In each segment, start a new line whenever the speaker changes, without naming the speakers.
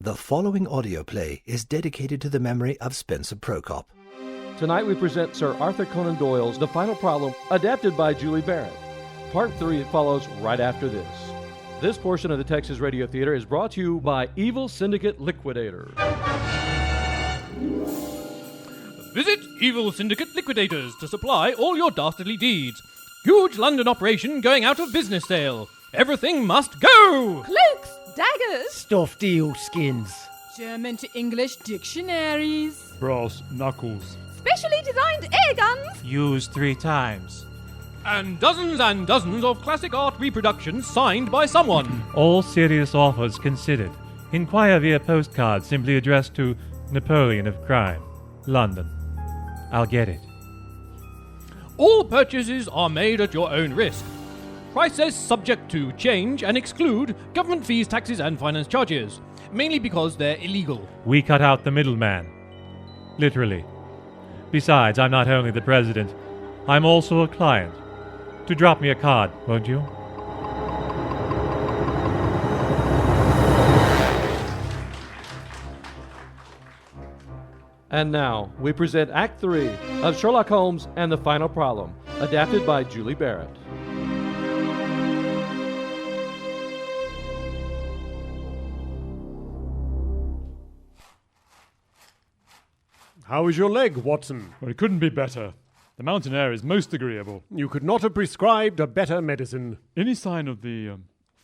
The following audio play is dedicated to the memory of Spencer Prokop.
Tonight we present Sir Arthur Conan Doyle's The Final Problem, adapted by Julie Barrett. Part 3 follows right after this. This portion of the Texas Radio Theater is brought to you by Evil Syndicate Liquidator.
Visit Evil Syndicate Liquidators to supply all your dastardly deeds. Huge London operation going out of business sale. Everything must go!
Cloaks, daggers,
Stuffed eel skins,
German to English dictionaries,
brass knuckles,
specially designed air guns,
used 3 times.
And dozens of classic art reproductions signed by someone.
all serious offers considered. Inquire via postcard simply addressed to Napoleon of Crime, London. I'll get it.
All purchases are made at your own risk. Prices subject to change and exclude government fees, taxes, and finance charges, mainly because they're illegal.
We cut out the middleman. Literally. Besides, I'm not only the president, I'm also a client. To drop me a card, won't you?
And now we present Act 3 of Sherlock Holmes and the Final Problem, adapted by Julie Barrett.
How is your leg, Watson?
Well, it couldn't be better. The mountain air is most agreeable.
You could not have prescribed a better medicine.
Any sign of the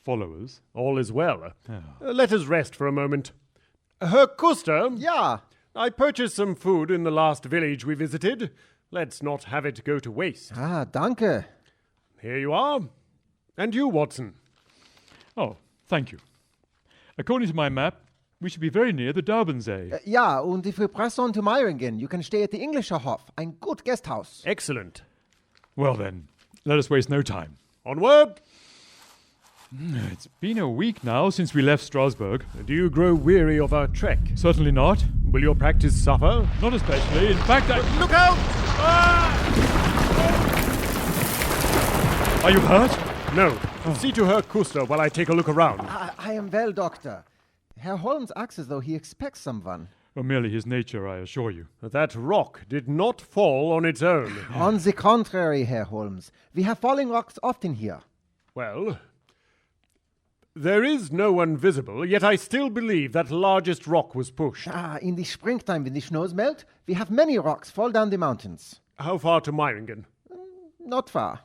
followers?
All is well.
Oh.
Let us rest for a moment. Herr Kuster?
Ja,
I purchased some food in the last village we visited. Let's not have it go to waste.
danke.
Here you are. And you, Watson?
Oh, thank you. According to my map, we should be very near the Daubense.
Ja, und if we press on to Meiringen, you can stay at the Englischer Hof, ein good guest house.
Excellent.
Well then, let us waste no time.
Onward!
It's been a week now since we left Strasbourg.
Do you grow weary of our trek?
Certainly not.
Will your practice suffer?
Not especially. In fact,
Look out!
Are you hurt?
No. See to Herr Kuster while I take a look around.
I am well, Doctor. Herr Holmes acts as though he expects someone.
Well, merely his nature, I assure you.
That rock did not fall on its own.
On the contrary, Herr Holmes. We have falling rocks often here.
Well, there is no one visible, yet I still believe that largest rock was pushed.
In the springtime when the snows melt, we have many rocks fall down the mountains.
How far to Meiringen?
Not far.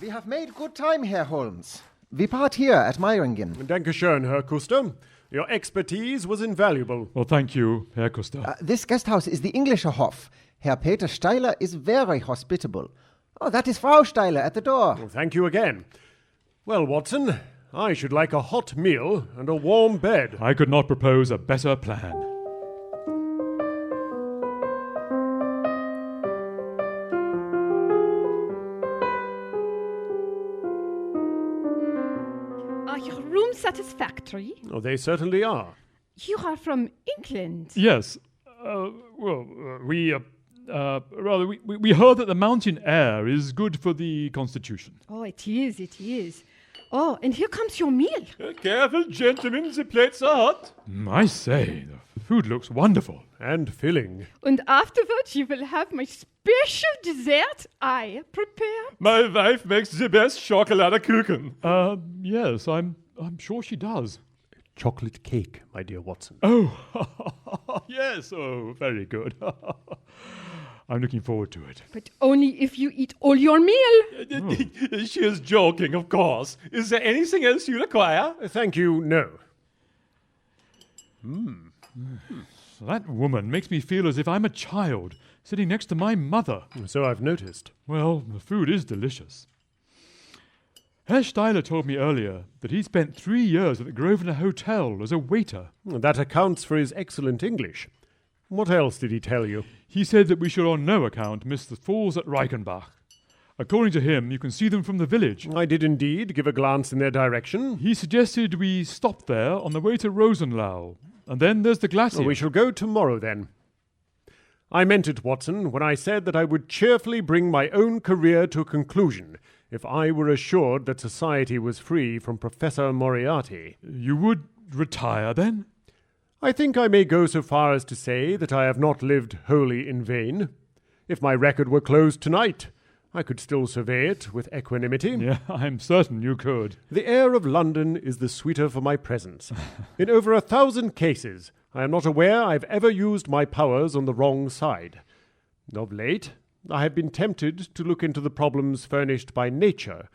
We have made good time, Herr Holmes. We part here at Meiringen.
Dankeschön, Herr Kuster. Your expertise was invaluable.
Well, thank you, Herr Kuster.
This guest house is the Englischer Hof. Herr Peter Steiler is very hospitable. Oh, that is Frau Steiler at the door.
Well, thank you again. Well, Watson, I should like a hot meal and a warm bed.
I could not propose a better plan.
Are your rooms satisfactory?
Oh, they certainly are.
You are from England.
Yes. We heard that the mountain air is good for the constitution.
Oh, it is. Oh, and here comes your meal.
Careful, gentlemen, the plates are hot. I say, the food looks wonderful.
And filling.
And afterwards you will have my special dessert I prepare.
My wife makes the best Schokoladenkuchen. Yes, I'm sure she does.
Chocolate cake, my dear Watson.
Oh, yes, oh, very good. I'm looking forward to it.
But only if you eat all your meal.
She is joking, of course. Is there anything else you require?
Thank you, no.
That woman makes me feel as if I'm a child, sitting next to my mother.
So I've noticed.
Well, the food is delicious. Herr Steiler told me earlier that he spent 3 years at the Grosvenor Hotel as a waiter.
That accounts for his excellent English. What else did he tell you?
He said that we should on no account miss the falls at Reichenbach. According to him, you can see them from the village.
I did indeed give a glance in their direction.
He suggested we stop there on the way to Rosenlau. And then there's the glacier.
We shall go tomorrow, then. I meant it, Watson, when I said that I would cheerfully bring my own career to a conclusion if I were assured that society was free from Professor Moriarty.
You would retire, then?
I think I may go so far as to say that I have not lived wholly in vain. If my record were closed tonight, I could still survey it with equanimity.
Yeah, I'm certain you could.
The air of London is the sweeter for my presence. In over 1,000 cases, I am not aware I've ever used my powers on the wrong side. Of late, I have been tempted to look into the problems furnished by nature,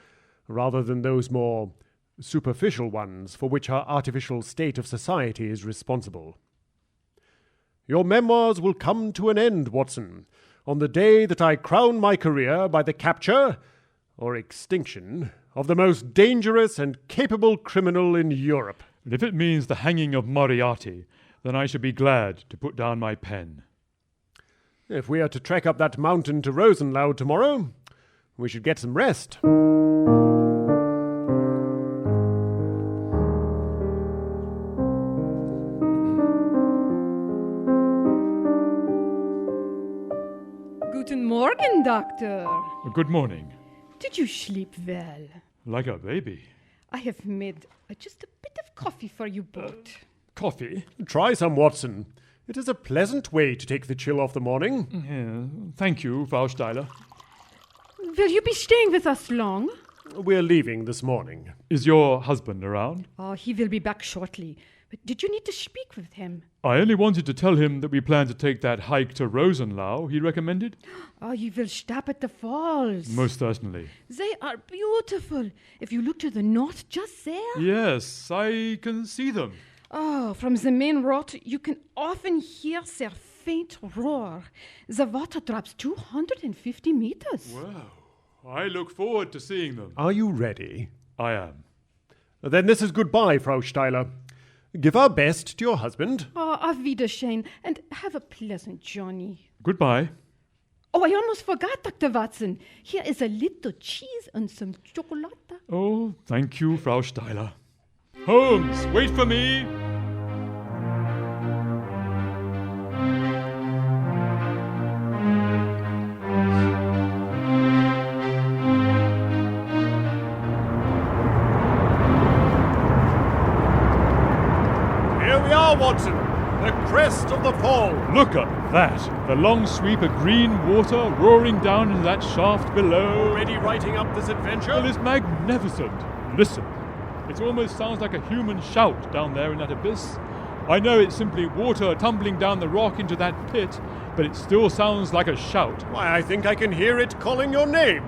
rather than those more superficial ones for which our artificial state of society is responsible. Your memoirs will come to an end, Watson, on the day that I crown my career by the capture, or extinction, of the most dangerous and capable criminal in Europe.
And if it means the hanging of Moriarty, then I shall be glad to put down my pen.
If we are to trek up that mountain to Rosenlau tomorrow, we should get some rest.
Guten Morgen, Doctor.
Good morning.
Did you sleep well?
Like a baby.
I have made just a bit of coffee for you both.
Coffee?
Try some, Watson. It is a pleasant way to take the chill off the morning.
Yeah, thank you, Frau Steiler.
Will you be staying with us long?
We're leaving this morning.
Is your husband around?
Oh, he will be back shortly. But did you need to speak with him?
I only wanted to tell him that we plan to take that hike to Rosenlau he recommended.
Oh, you will stop at the falls.
Most certainly.
They are beautiful. If you look to the north, just there.
Yes, I can see them.
Oh, from the main road, you can often hear their faint roar. The water drops 250 meters.
Wow. I look forward to seeing them.
Are you ready?
I am.
Then this is goodbye, Frau Steiler. Give our best to your husband.
Oh, auf Wiedersehen, and have a pleasant journey.
Goodbye.
Oh, I almost forgot, Dr. Watson. Here is a little cheese and some chocolate.
Oh, thank you, Frau Steiler. Holmes, wait for me!
Here we are, Watson. The crest of the fall.
Look at that! The long sweep of green water roaring down into that shaft below.
Already writing up this adventure?
Well, it's magnificent. Listen, it almost sounds like a human shout down there in that abyss. I know it's simply water tumbling down the rock into that pit, but it still sounds like a shout.
Why, I think I can hear it calling your name.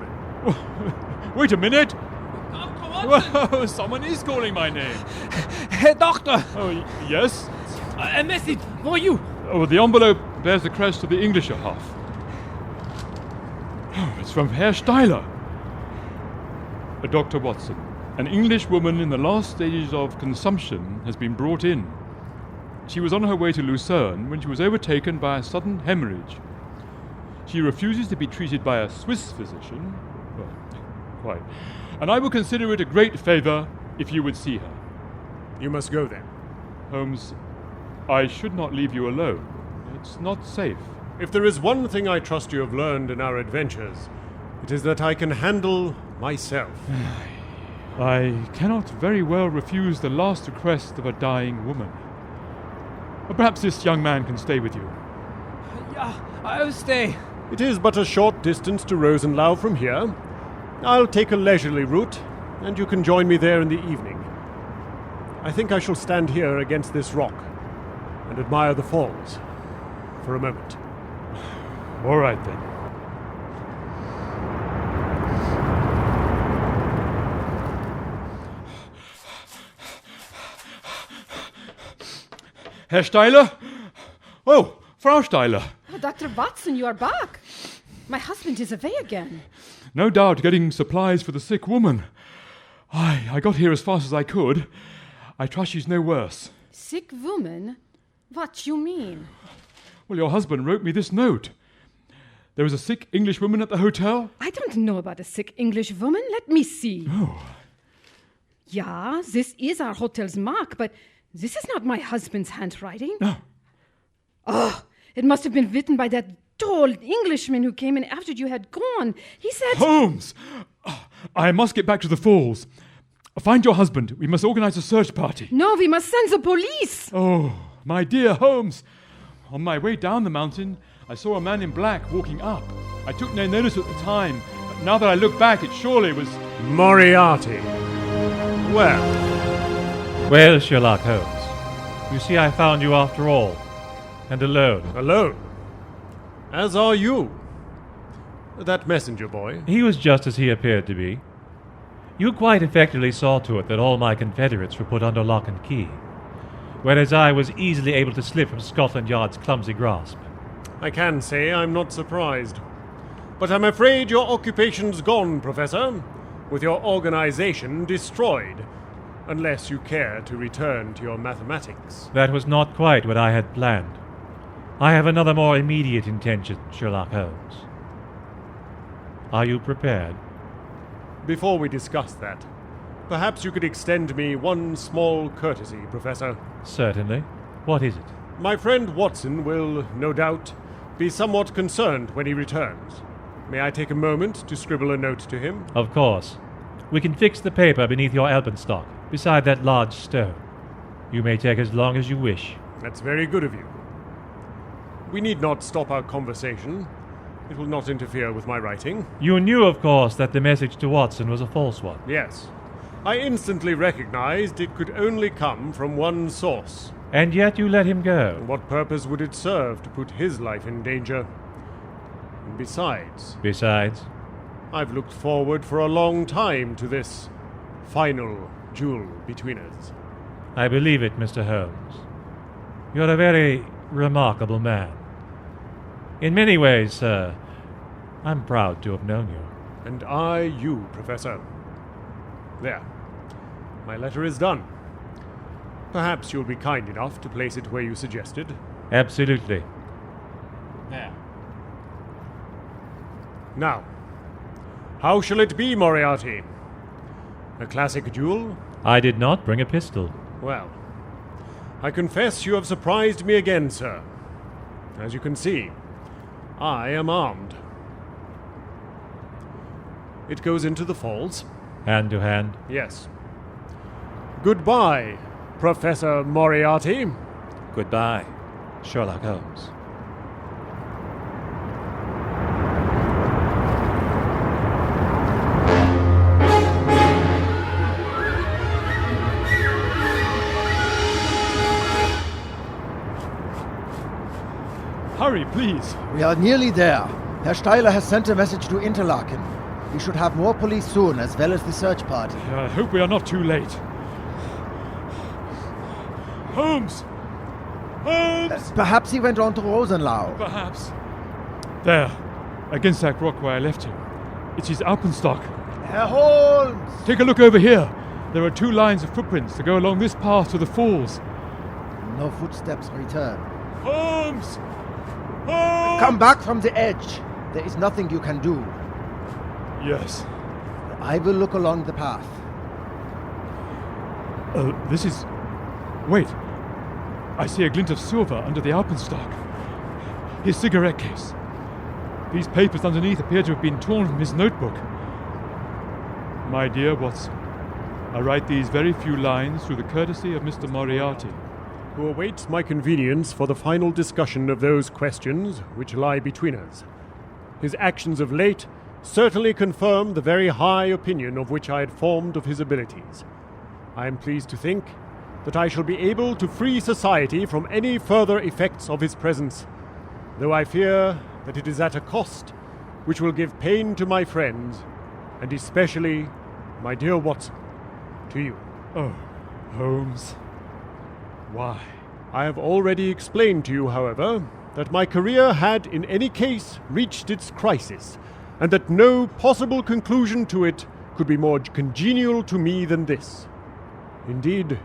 Wait a minute!
Dr. Watson!
Whoa, someone is calling my name.
Herr Doctor!
Oh, yes?
A message for you.
Oh, the envelope bears the crest of the Englischer Hof. Oh, it's from Herr Steiler. Dr. Watson, an English woman in the last stages of consumption has been brought in. She was on her way to Lucerne when she was overtaken by a sudden hemorrhage. She refuses to be treated by a Swiss physician. Well, quite. And I would consider it a great favour if you would see her.
You must go then.
Holmes, I should not leave you alone. It's not safe.
If there is one thing I trust you have learned in our adventures, it is that I can handle myself.
I cannot very well refuse the last request of a dying woman. Perhaps this young man can stay with you.
Yeah, I'll stay.
It is but a short distance to Rosenlau from here. I'll take a leisurely route, and you can join me there in the evening. I think I shall stand here against this rock and admire the falls for a moment.
All right, then. Herr Steiler? Oh, Frau Steiler.
Oh, Dr. Watson, you are back. My husband is away again.
No doubt getting supplies for the sick woman. I got here as fast as I could. I trust she's no worse.
Sick woman? What you mean?
Well, your husband wrote me this note. There is a sick English woman at the hotel?
I don't know about a sick English woman. Let me see.
Oh.
Yeah, this is our hotel's mark, but this is not my husband's handwriting.
No.
Oh, it must have been written by that tall Englishman who came in after you had gone. He said...
Holmes! I must get back to the falls. Find your husband. We must organize a search party.
No, we must send the police.
Oh, my dear Holmes. On my way down the mountain, I saw a man in black walking up. I took no notice at the time, but now that I look back, it surely was...
Moriarty. Well,
Well, Sherlock Holmes, you see I found you after all. And alone.
alone. As are you. That messenger boy.
He was just as he appeared to be. You quite effectively saw to it that all my confederates were put under lock and key, whereas I was easily able to slip from Scotland Yard's clumsy grasp.
I can say I'm not surprised. But I'm afraid your occupation's gone, Professor, with your organization destroyed, unless you care to return to your mathematics.
That was not quite what I had planned. I have another more immediate intention, Sherlock Holmes. Are you prepared?
Before we discuss that, perhaps you could extend me one small courtesy, Professor.
Certainly. What is it?
My friend Watson will, no doubt, be somewhat concerned when he returns. May I take a moment to scribble a note to him?
Of course. We can fix the paper beneath your alpenstock, beside that large stone. You may take as long as you wish.
That's very good of you. We need not stop our conversation. It will not interfere with my writing.
You knew, of course, that the message to Watson was a false one.
Yes. I instantly recognized it could only come from one source.
And yet you let him go.
What purpose would it serve to put his life in danger? And besides, I've looked forward for a long time to this final duel between us.
I believe it, Mr. Holmes. You're a very remarkable man. In many ways, sir, I'm proud to have known you.
And I you, Professor. There. My letter is done. Perhaps you'll be kind enough to place it where you suggested.
Absolutely.
There. Now, how shall it be, Moriarty? A classic duel?
I did not bring a pistol.
Well, I confess you have surprised me again, sir. As you can see, I am armed. It goes into the falls.
Hand to hand.
Yes. Goodbye, Professor Moriarty.
Goodbye, Sherlock Holmes.
Hurry, please.
We are nearly there. Herr Steiler has sent a message to Interlaken. We should have more police soon, as well as the search party.
I hope we are not too late. Holmes! Holmes!
Perhaps he went on to Rosenlau.
Perhaps. There, against that rock where I left him. It's his alpenstock.
Herr Holmes!
Take a look over here. There are 2 lines of footprints that go along this path to the falls.
No footsteps return.
Holmes! Holmes!
Come back from the edge. There is nothing you can do.
Yes.
I will look along the path.
This is... Wait. I see a glint of silver under the alpenstock. His cigarette case. These papers underneath appear to have been torn from his notebook. My dear Watson, I write these very few lines through the courtesy of Mr. Moriarty,
who awaits my convenience for the final discussion of those questions which lie between us. His actions of late certainly confirm the very high opinion of which I had formed of his abilities. I am pleased to think that I shall be able to free society from any further effects of his presence, though I fear that it is at a cost which will give pain to my friends, and especially, my dear Watson, to you.
Oh, Holmes. Why?
I have already explained to you, however, that my career had, in any case, reached its crisis, and that no possible conclusion to it could be more congenial to me than this. Indeed,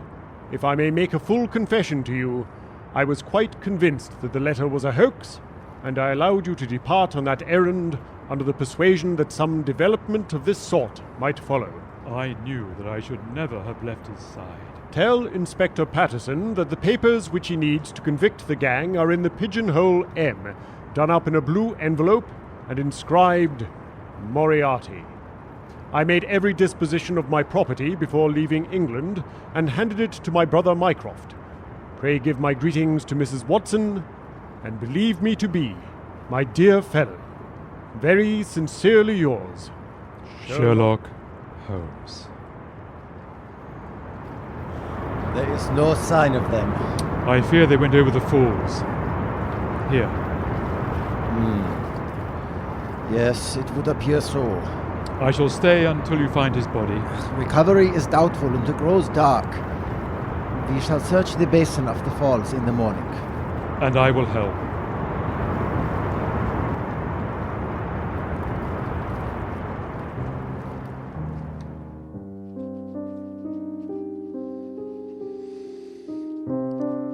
if I may make a full confession to you, I was quite convinced that the letter was a hoax, and I allowed you to depart on that errand under the persuasion that some development of this sort might follow.
I knew that I should never have left his side.
Tell Inspector Patterson that the papers which he needs to convict the gang are in the pigeonhole M, done up in a blue envelope and inscribed Moriarty. I made every disposition of my property before leaving England and handed it to my brother Mycroft. Pray give my greetings to Mrs. Watson, and believe me to be, my dear fellow, very sincerely yours,
Sherlock Holmes.
There is no sign of them.
I fear they went over the falls. Here.
Yes, it would appear so.
I shall stay until you find his body.
Recovery is doubtful and it grows dark. We shall search the basin of the falls in the morning.
And I will help.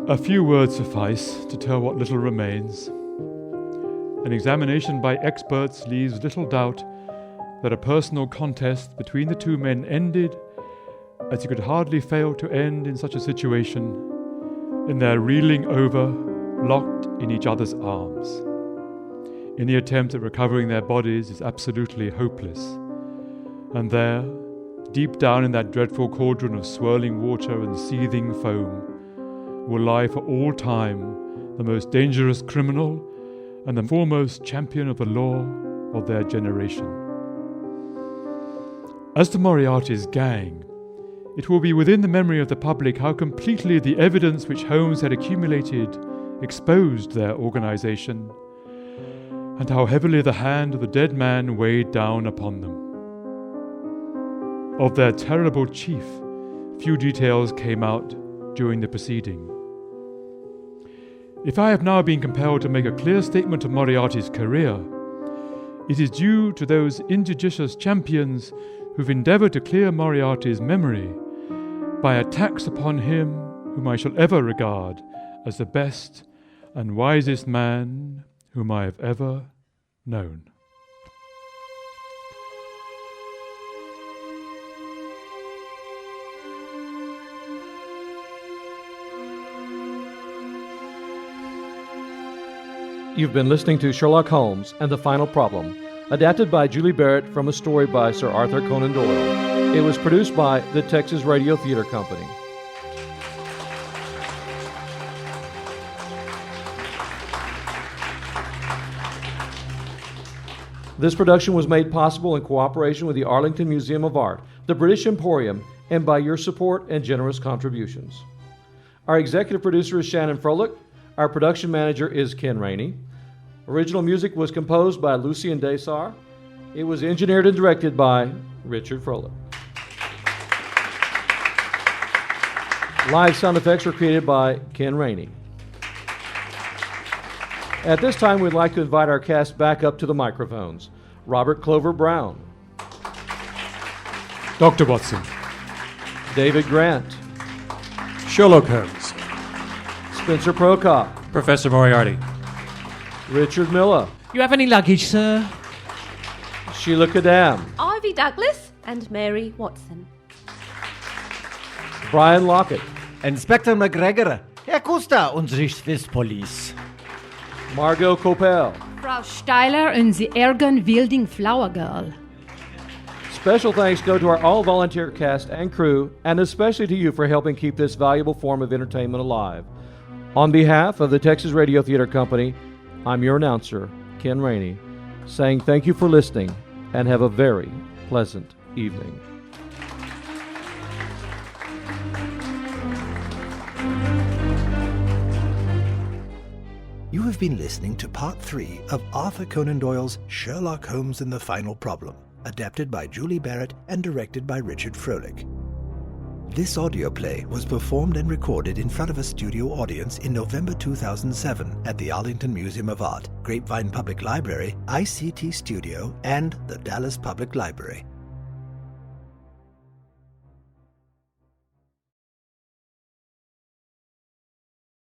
A few words suffice to tell what little remains. An examination by experts leaves little doubt that a personal contest between the two men ended, as it could hardly fail to end in such a situation, in their reeling over, locked in each other's arms. Any attempt at recovering their bodies is absolutely hopeless. And there, deep down in that dreadful cauldron of swirling water and seething foam, will lie for all time the most dangerous criminal and the foremost champion of the law of their generation. As to Moriarty's gang, it will be within the memory of the public how completely the evidence which Holmes had accumulated exposed their organization, and how heavily the hand of the dead man weighed down upon them. Of their terrible chief, few details came out during the proceeding. If I have now been compelled to make a clear statement of Moriarty's career, it is due to those injudicious champions who've endeavoured to clear Moriarty's memory by attacks upon him whom I shall ever regard as the best and wisest man whom I have ever known.
You've been listening to Sherlock Holmes and the Final Problem, adapted by Julie Barrett from a story by Sir Arthur Conan Doyle. It was produced by the Texas Radio Theater Company. This production was made possible in cooperation with the Arlington Museum of Art, the British Emporium, and by your support and generous contributions. Our executive producer is Shannon Froelich. Our production manager is Ken Rainey. Original music was composed by Lucien Desar. It was engineered and directed by Richard Froelich. Live sound effects were created by Ken Rainey. At this time, we'd like to invite our cast back up to the microphones. Robert Clover Brown.
Dr. Watson.
David Grant.
Sherlock Holmes.
Spencer Prokop.
Professor Moriarty.
Richard Miller.
You have any luggage, sir?
Sheila Kadam.
Ivy Douglas and Mary Watson.
Brian Lockett.
Inspector McGregor. Herr Costa, unsere Swiss Police.
Margot Coppell.
Frau Steiler and the Ergon Wilding Flower Girl.
Special thanks go to our all-volunteer cast and crew, and especially to you for helping keep this valuable form of entertainment alive. On behalf of the Texas Radio Theater Company, I'm your announcer, Ken Rainey, saying thank you for listening and have a very pleasant evening.
You have been listening to Part 3 of Arthur Conan Doyle's Sherlock Holmes and the Final Problem, adapted by Julie Barrett and directed by Richard Froelich. This audio play was performed and recorded in front of a studio audience in November 2007 at the Arlington Museum of Art, Grapevine Public Library, ICT Studio, and the Dallas Public Library.